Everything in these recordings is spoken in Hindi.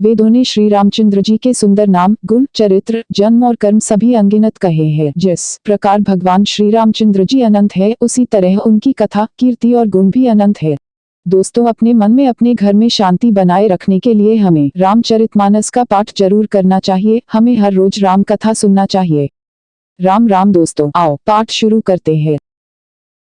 वेदों ने श्री रामचंद्र जी के सुंदर नाम, गुण, चरित्र, जन्म और कर्म सभी अनगिनत कहे हैं। जिस प्रकार भगवान श्री रामचंद्र जी अनंत है, उसी तरह उनकी कथा, कीर्ति और गुण भी अनंत है। दोस्तों, अपने मन में, अपने घर में शांति बनाए रखने के लिए हमें रामचरितमानस का पाठ जरूर करना चाहिए। हमें हर रोज राम कथा सुनना चाहिए। राम राम दोस्तों, आओ पाठ शुरू करते हैं।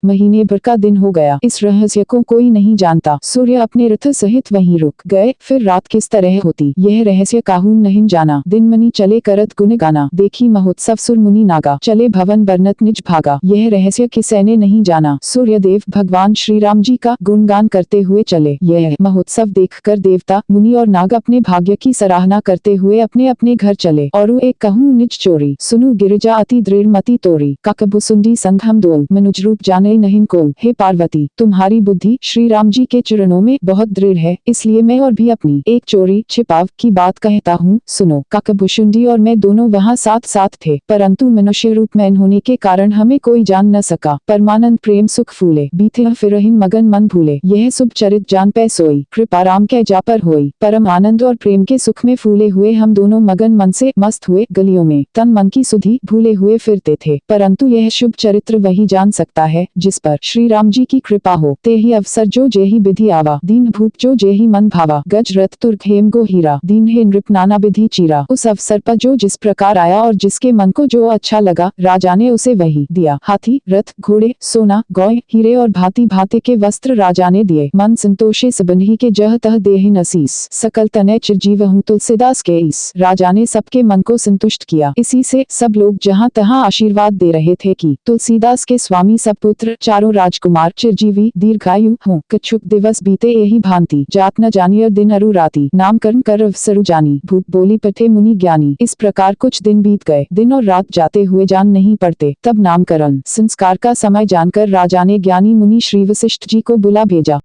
महीने भर का दिन हो गया, इस रहस्य को कोई नहीं जानता। सूर्य अपने रथ सहित वहीं रुक गए, फिर रात किस तरह होती, यह रहस्य काहू नहीं जाना। दिन मनी चले करत गुण गाना, देखी महोत्सव सुर मुनि नागा, चले भवन बरनत निज भागा, यह रहस्य किसी ने नहीं जाना। सूर्य देव भगवान श्री राम जी का गुणगान करते हुए चले। यह महोत्सव देखकर देवता, मुनि और नाग अपने भाग्य की सराहना करते हुए अपने अपने घर चले। और एक कहूँ निज चोरी, सुनु गिरिजा अति दृढ़ मति तोरी, काकभुसुंडी संग हम दो, मनुज रूप जाने नहीं को। हे पार्वती, तुम्हारी बुद्धि श्री राम जी के चरणों में बहुत दृढ़ है, इसलिए मैं और भी अपनी एक चोरी छिपाव की बात कहता हूँ, सुनो। काकभुसुंडी और मैं दोनों वहाँ साथ साथ थे, परंतु मनुष्य रूप में होने के कारण हमें कोई जान न सका। परमानंद प्रेम सुख फूले, बीते फिरहिन मगन मन भूले, यह शुभ चरित जान पै सोई, कृपा राम कै जा पर होई। परम आनंद और प्रेम के सुख में फूले हुए हम दोनों मगन मन से मस्त हुए गलियों में तन मन की सुधि भूले हुए फिरते थे। परंतु यह शुभ चरित्र वही जान सकता है जिस पर श्री राम जी की कृपा हो। ते ही अवसर जो जेहि विधि आवा, दीन भूप जो जेहि मन भावा, गज रथ तुर्क हेम गो हीरा, दीन हे नृप नाना विधि चीरा। उस अवसर पर जो जिस प्रकार आया और जिसके मन को जो अच्छा लगा, राजा ने उसे वही दिया। हाथी, रथ, घोड़े, सोना, गौय, हीरे और भांति भांति के वस्त्र राजा ने दिए। मन संतोषे सबन्ही के जह तह देहि नसीस, सकल तनय चिरजीव हूँ तुलसीदास के ईस। राजा ने सबके मन को संतुष्ट किया। इसी से सब लोग जहाँ तहाँ आशीर्वाद दे रहे थे कि तुलसीदास के स्वामी सब पुत्र चारों राजकुमार चिरजीवी दीर्घायु हों। कछुक दिवस बीते यही भांति, जात न जानिए दिन अरु राति, नामकरण कर अवसरु जानी, भूप बोली पठे मुनि ज्ञानी। इस प्रकार कुछ दिन बीत गए, दिन और रात जाते हुए जान नहीं पड़ते। तब नामकरण संस्कार का समय जानकर राजा ने ज्ञानी मुनि श्री वशिष्ठ जी को बुला भेजा।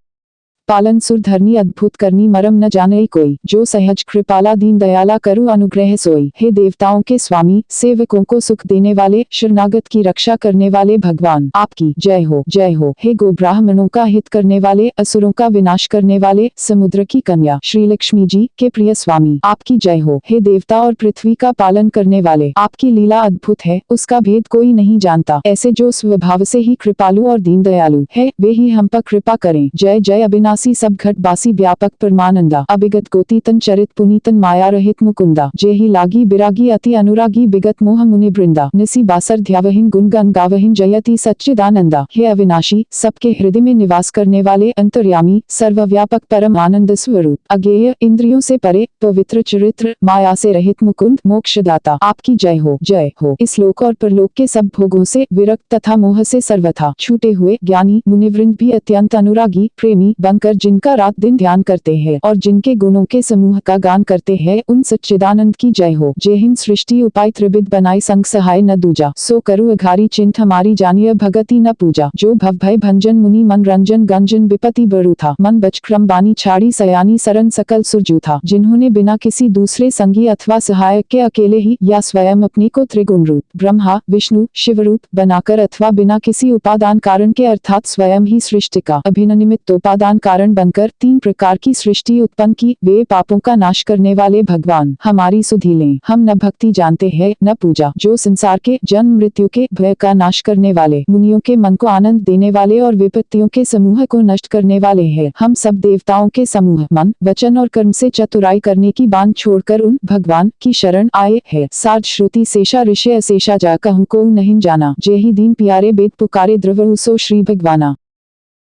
पालन सुर धरनी अद्भुत करनी, मरम न जाने कोई, जो सहज कृपाला दीन दयाला करु अनुग्रह सोई। हे देवताओं के स्वामी, सेवकों को सुख देने वाले, शरणागत की रक्षा करने वाले भगवान, आपकी जय हो, जय हो। हे गो ब्राह्मणों का हित करने वाले, असुरों का विनाश करने वाले, समुद्र की कन्या श्री लक्ष्मी जी के प्रिय स्वामी, आपकी जय हो। हे देवता और पृथ्वी का पालन करने वाले, आपकी लीला अद्भुत है, उसका भेद कोई नहीं जानता। ऐसे जो स्वभाव से ही कृपालु और दीन दयालु है, वे ही हम पर कृपा करें। जय जय अविनाशी सब घट बासी व्यापक परमानंदा, अभिगत गोतीतन चरित पुनीतन माया रहित मुकुंदा, जेहि लागी बिरागी अति अनुरागी बिगत मोह मुनि वृंदा, निसी बासर ध्यावहिन गुणगन गावहिन जयति सच्चिदानंदा। हे अविनाशी, सबके हृदय में निवास करने वाले, अंतर्यामी, सर्वव्यापक परम आनंद स्वरूप, अज्ञेय, इंद्रियों से परे, पवित्र चरित्र, माया से रहित मुकुंद, मोक्षदाता, आपकी जय हो, जय हो। इस लोक और परलोक के सब भोगों से विरक्त तथा मोह से सर्वथा छूटे हुए ज्ञानी मुनिवृंद भी अत्यंत अनुरागी प्रेमी बनकर जिनका रात दिन ध्यान करते हैं और जिनके गुणों के समूह का गान करते हैं, उन सच्चिदानंद की जय हो। जय हिंद। सृष्टि उपाय त्रिविध बनाई, संग सहाय न दूजा, सो करू अघारी चिंत हमारी जानिय भगति न पूजा। जो भव भय भंजन मुनि मन रंजन, गंजन विपति बरु था, मन बच क्रम बानी छाड़ी सयानी सरन सकल सुरजू था। जिन्होंने बिना किसी दूसरे संगी अथवा सहायक के अकेले ही या स्वयं अपने को त्रिगुण रूप ब्रह्मा विष्णु शिव रूप बनाकर अथवा बिना किसी उपादान कारण के अर्थात स्वयं ही सृष्टि का अभिन्न निमित्त उपादान कारण बनकर तीन प्रकार की सृष्टि उत्पन्न की, वे पापों का नाश करने वाले भगवान हमारी सुधि लें। हम न भक्ति जानते हैं न पूजा। जो संसार के जन्म मृत्यु के भय का नाश करने वाले, मुनियों के मन को आनंद देने वाले और विपत्तियों के समूह को नष्ट करने वाले हैं। हम सब देवताओं के समूह मन वचन और कर्म से चतुराई करने की बांध छोड़कर उन भगवान की शरण आए हैं। सार्ध श्रुति शेषा ऋषि अशेषा जा कहूँ को नहीं जाना, जेहि दीन प्यारे बेद पुकारे द्रवहु सो श्री भगवाना।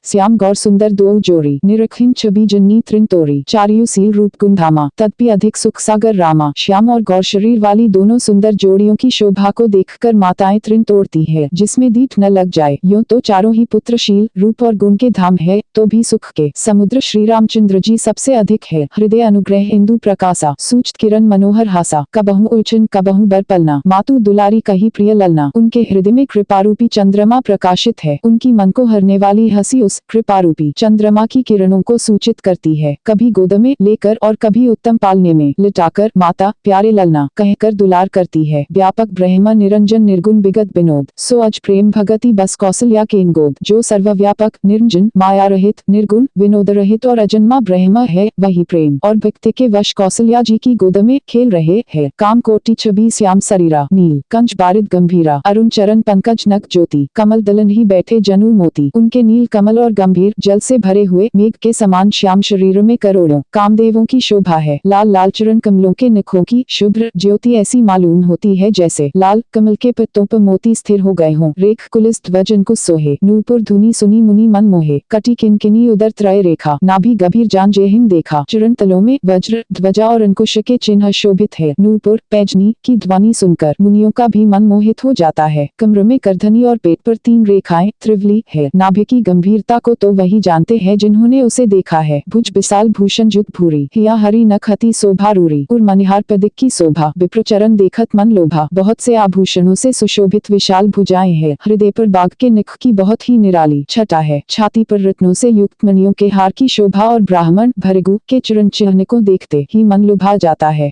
श्याम गौर सुंदर दो जोड़ी, निरखिन छवि जन्नी त्रिन तोरी, चारियु सील रूप गुंधामा, तदपि अधिक सुख सागर रामा। श्याम और गौर शरीर वाली दोनों सुंदर जोड़ियों की शोभा को देखकर माताएं त्रिन तोड़ती है, जिसमें दीठ न लग जाए। यूं तो चारों ही पुत्रशील रूप और गुण के धाम है, तो भी सुख के समुद्र श्री रामचंद्र जी सबसे अधिक है। हृदय अनुग्रह इंदु प्रकाशा, सूच किरण मनोहर हासा, कबहू उलझन कबहू बर पलना, मातु दुलारी कही प्रिय ललना। उनके हृदय में कृपारूपी चंद्रमा प्रकाशित है, उनकी मन को हरने वाली हंसी ओस कृपारूपी चंद्रमा की किरणों को सूचित करती है। कभी गोद में लेकर और कभी उत्तम पालने में लिटाकर माता प्यारे ललना कहकर दुलार करती है। व्यापक ब्रह्म निरंजन निर्गुण विगत विनोद सो अज प्रेम भगति बस कौशल्या के गोद। जो सर्वव्यापक निरंजन माया रहित निर्गुण विनोद रहित और अजन्मा ब्रह्म है, वही प्रेम और भक्ति के वश कौशल्या जी की गोद में खेल रहे हैं। काम कोटि छवि श्याम शरीरा नील कंज बारिद गंभीरा अरुण चरण पंकज नक ज्योति कमल दलन ही बैठे जनु मोती। उनके नील कमल और गंभीर जल से भरे हुए मेघ के समान श्याम शरीर में करोड़ों कामदेवों की शोभा है। लाल लाल चरण कमलों के नखों की शुभ्र ज्योति ऐसी मालूम होती है जैसे लाल कमल के पत्तों पर मोती स्थिर हो गए हों। रेख कुलिस ध्वज इनको सोहे नूपुर धुनी सुनी मुनि मन मोहे। कटी किनकिनी उदर त्रय रेखा नाभि गभीर जान जेहिम देखा। चरण तलों में वज्र ध्वजा और अंकुश के चिन्ह शोभित है। नूपुर पैजनी की ध्वनि सुनकर मुनियों का भी मन मोहित हो जाता है। कमर में करधनी और पेट पर 3 रेखाएं त्रिवली है। नाभि की गंभीरता को तो वही जानते हैं जिन्होंने उसे देखा है। भुज विशाल भूषण जुग भूरी हिया हरी नख हति शोभा रूरी और मनिहार पदिक की शोभा। विप्र चरण देखत मन लोभा। बहुत से आभूषणों से सुशोभित विशाल भुजाएं हैं। हृदय पर बाघ के नख की बहुत ही निराली छटा है। छाती पर रत्नों से युक्त मणियों के हार की शोभा और ब्राह्मण भृगु के चरण चिन्ह को देखते ही मन लुभा जाता है।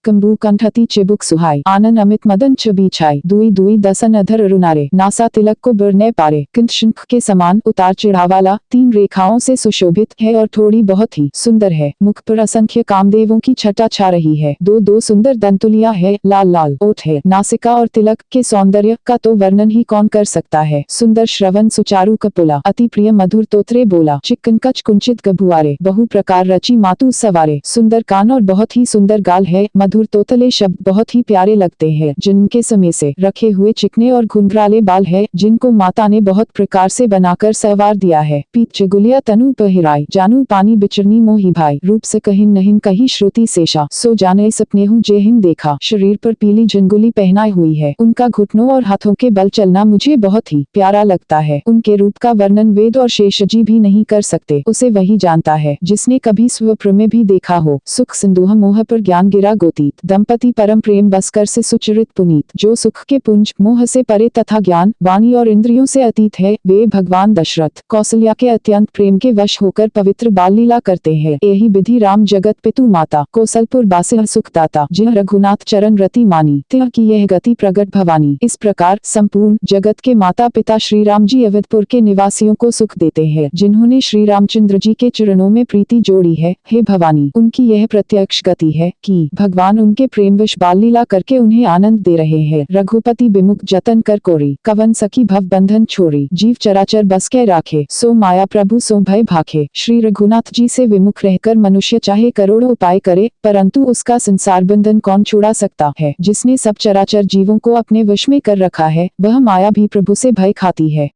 कंबू कंठती चिबुक सुहाई आनन अमित मदन छवि छाई। दुई दुई दसन अधर अरुणारे नासा तिलक को बिरने पारे। किंत शंख के समान उतार चढ़ाव वाला 3 रेखाओं से सुशोभित है और थोड़ी बहुत ही सुंदर है। मुख पर असंख्य कामदेवों की छटा छा रही है। 2 सुंदर दंतुलियां है। लाल लाल ओठ है। नासिका और तिलक के सौंदर्य का तो वर्णन ही कौन कर सकता है। सुंदर श्रवण सुचारू कपोला अति प्रिय मधुर तोत्रे बोला। चिक्कन कच कुंचित गभुआरे बहु प्रकार रची मातु सवारे। सुंदर कान और बहुत ही सुंदर गाल है। मधुर तोतले शब्द बहुत ही प्यारे लगते हैं। जिनके समय से रखे हुए चिकने और घुंघराले बाल है जिनको माता ने बहुत प्रकार से बनाकर संवार दिया है। पीत चिगुलिया तनु पहिराई जानू पानी बिचरनी मोही भाई। रूप से कहीं नहीं कहीं श्रुति शेषा सो जाने सपने हूँ जेहिम देखा। शरीर पर पीली झंगुली पहनाई हुई है। उनका घुटनों और हाथों के बल चलना मुझे बहुत ही प्यारा लगता है। उनके रूप का वर्णन वेद और शेषजी भी नहीं कर सकते। उसे वही जानता है जिसने कभी स्वप्न में भी देखा हो। सुख सिंधुह मोह पर ज्ञान गिरा गोतीत दंपति परम प्रेम बसकर से सुचरित पुनीत। जो सुख के पुंज मोह से परे तथा ज्ञान वाणी और इंद्रियों से अतीत है वे भगवान दशरथ कौशल्या के अत्यंत प्रेम के वश होकर पवित्र बाल लीला करते हैं। यही विधि राम जगत पितु माता कौशलपुर बासिह सुखदाता जिह रघुनाथ चरण रति मानी तिह की यह गति प्रगट भवानी। इस प्रकार संपूर्ण जगत के माता पिता श्री राम जी अवधपुर के निवासियों को सुख देते हैं जिन्होंने श्री रामचंद्र जी के चरणों में प्रीति जोड़ी है। हे भवानी, उनकी यह प्रत्यक्ष गति है कि भगवान उनके प्रेमवश बाल लीला करके उन्हें आनंद दे रहे हैं। रघुपति विमुख जतन कर कोरी कवन सखी भव बंधन छोड़ी। जीव चराचर बस के राखे सो माया प्रभु सो भय भाखे। श्री रघुनाथ जी से विमुख रहकर मनुष्य चाहे करोड़ों उपाय करे परंतु उसका संसार बंधन कौन छुड़ा सकता है। जिसने सब चराचर जीवों को अपने वश में कर रखा है वह माया भी प्रभु से भय खाती है।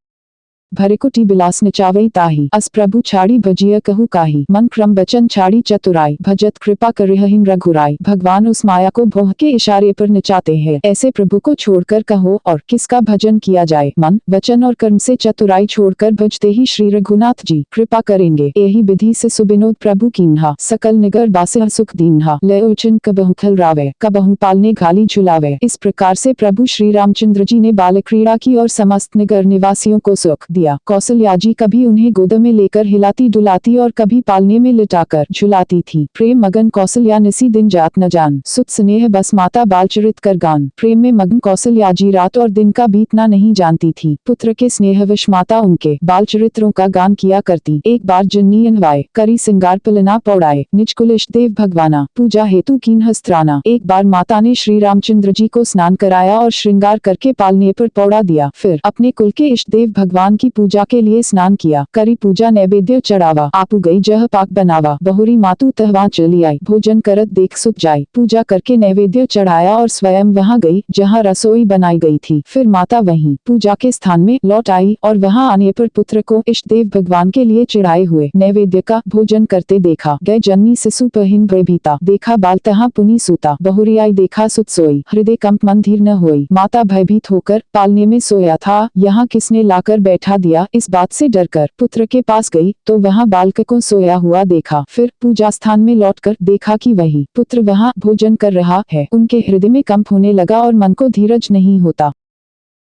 भरिकुटी बिलास नचावई ताही अस प्रभु छाड़ी भजिय कहु काही। मन क्रम बचन छाड़ी चतुराई भजत कृपा करहिन रघुराई। भगवान उस माया को भोह के इशारे पर नचाते हैं। ऐसे प्रभु को छोड़कर कहो और किसका भजन किया जाए। मन वचन और कर्म से चतुराई छोड़कर भजते ही श्री रघुनाथ जी कृपा करेंगे। यही विधि से सुबिनोद प्रभु कीन्हा सकल निगर बासिह सुख दीन्हा। लय उचन कबहु खल रावे कबहु पालने घाली झुलावे। इस प्रकार से प्रभु श्री रामचंद्र जी ने बाल क्रीड़ा की और समस्त निगर निवासियों को सुख दिया। कौशल्या जी कभी उन्हें गोद में लेकर हिलाती डुलाती और कभी पालने में लिटाकर झुलाती थी। प्रेम मगन कौशल्या निसी दिन जात न जान सुत स्नेह बस माता बाल चरित कर गान। प्रेम में मगन कौशल्या जी रात और दिन का बीतना नहीं जानती थी। पुत्र के स्नेहवश माता उनके बाल चरित्रों का गान किया करती। एक बार जन्नी अनवाय करी सिंगार पलना पौड़ाए निज कुल इष्ट देव भगवाना पूजा हेतु कीन हस्त्राना। एक बार माता ने श्री रामचंद्र जी को स्नान कराया और श्रृंगार करके पालने पर पौड़ा दिया। फिर अपने कुल के इष्ट देव भगवान की पूजा के लिए स्नान किया। करी पूजा नैवेद्य चढ़ावा आपू गई जह पाक बनावा। बहुरी मातु तहवा चली आई भोजन करत देख सुख जाई। पूजा करके नैवेद्य चढ़ाया और स्वयं वहां गई जहां रसोई बनाई गई थी। फिर माता वहीं पूजा के स्थान में लौट आई और वहां आने पर पुत्र को इष्ट देव भगवान के लिए चढ़ाए हुए नैवेद्य का भोजन करते देखा। गए जन्नी शिशु पहिन भयभीता देखा बाल तहाँ पुनि सूता। बहुरी आई देखा सुत सोई हृदय कंप मन धीर न होई। माता भयभीत होकर पालने में सोया था यहाँ किसने लाकर बैठा दिया। इस बात से डरकर पुत्र के पास गई तो वहां बालक को सोया हुआ देखा। फिर पूजा स्थान में लौटकर देखा कि वही पुत्र वहां भोजन कर रहा है। उनके हृदय में कंप होने लगा और मन को धीरज नहीं होता।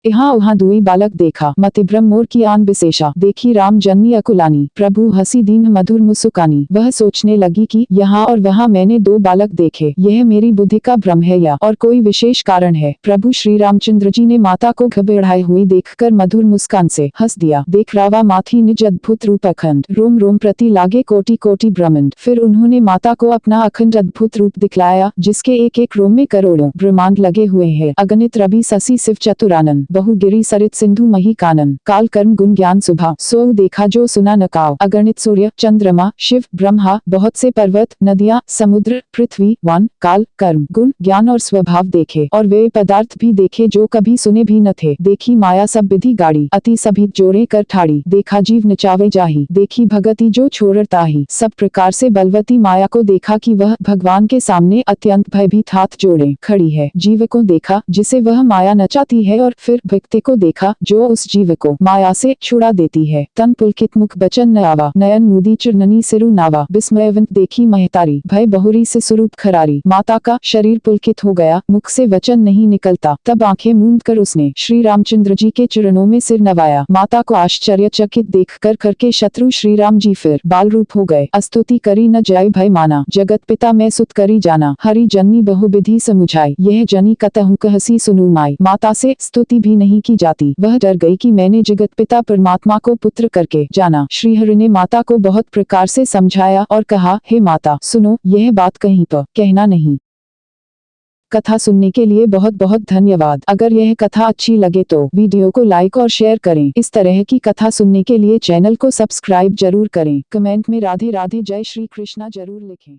यहाँ वहाँ दुई बालक देखा, मतिभ्रम मोर की आन बिसेशा, देखी राम जननी अकुलानी, प्रभु हसी दीन मधुर मुस्कानी। वह सोचने लगी कि यहाँ और वहाँ मैंने दो बालक देखे, यह मेरी बुद्धि का भ्रम है या और कोई विशेष कारण है। प्रभु श्री रामचंद्र जी ने माता को घबराई हुई देखकर मधुर मुस्कान से हंस दिया। देख रावा माथी निज अद्भुत रूप अखंड, रोम रोम प्रति लागे कोटि कोटि ब्रह्मांड। फिर उन्होंने माता को अपना अखंड अद्भुत रूप दिखलाया, जिसके एक एक रोम में करोड़ों ब्रह्मांड लगे हुए हैं। अगणित रवि शशि शिव चतुरानन, बहुगिरी सरित सिंधु मही कानन, काल कर्म गुण ज्ञान सुभा, सो देखा जो सुना न काव। अगणित सूर्य चंद्रमा शिव ब्रह्मा, बहुत से पर्वत नदियाँ समुद्र पृथ्वी वन, काल कर्म गुण ज्ञान और स्वभाव देखे, और वे पदार्थ भी देखे जो कभी सुने भी न थे। देखी माया सब विधि गाड़ी, अति सभी जोड़े कर ठाड़ी, देखा जीव नचावे जाही, देखी भगति जो छोड़ता ही। सब प्रकार से बलवती माया को देखा कि वह भगवान के सामने अत्यंत भयभीत हाथ जोड़े खड़ी है। जीव को देखा जिसे वह माया नचाती है, और फिर भक्ति को देखा जो उस जीव को माया से छुड़ा देती है। तन पुलकित मुख बचन न आवा, नयन मुदी चुरननी सिरु नावा, विस्मयवंत देखी महतारी, भय बहुरी से स्वरूप खरारी। माता का शरीर पुलकित हो गया, मुख से वचन नहीं निकलता। तब आंखें मूंद कर उसने श्री रामचंद्र जी के चरणों में सिर नवाया। माता को आश्चर्यचकित देखकर करके शत्रु श्री राम जी फिर बाल रूप हो गए। अस्तुति करी न जाय भय माना, जगत पिता मैं सुत करी जाना, हरि जननी बहुविधि समुझाई, यह जनी कतहु कहसी सुनु माई। माता से स्तुति भी नहीं की जाती, वह डर गई कि मैंने जगत पिता परमात्मा को पुत्र करके जाना। श्रीहरि ने माता को बहुत प्रकार से समझाया और कहा, हे माता सुनो, यह बात कहीं पर कहना नहीं। कथा सुनने के लिए बहुत बहुत धन्यवाद। अगर यह कथा अच्छी लगे तो वीडियो को लाइक और शेयर करें। इस तरह की कथा सुनने के लिए चैनल को सब्सक्राइब जरूर करें। कमेंट में राधे राधे जय श्री कृष्णा जरूर लिखें।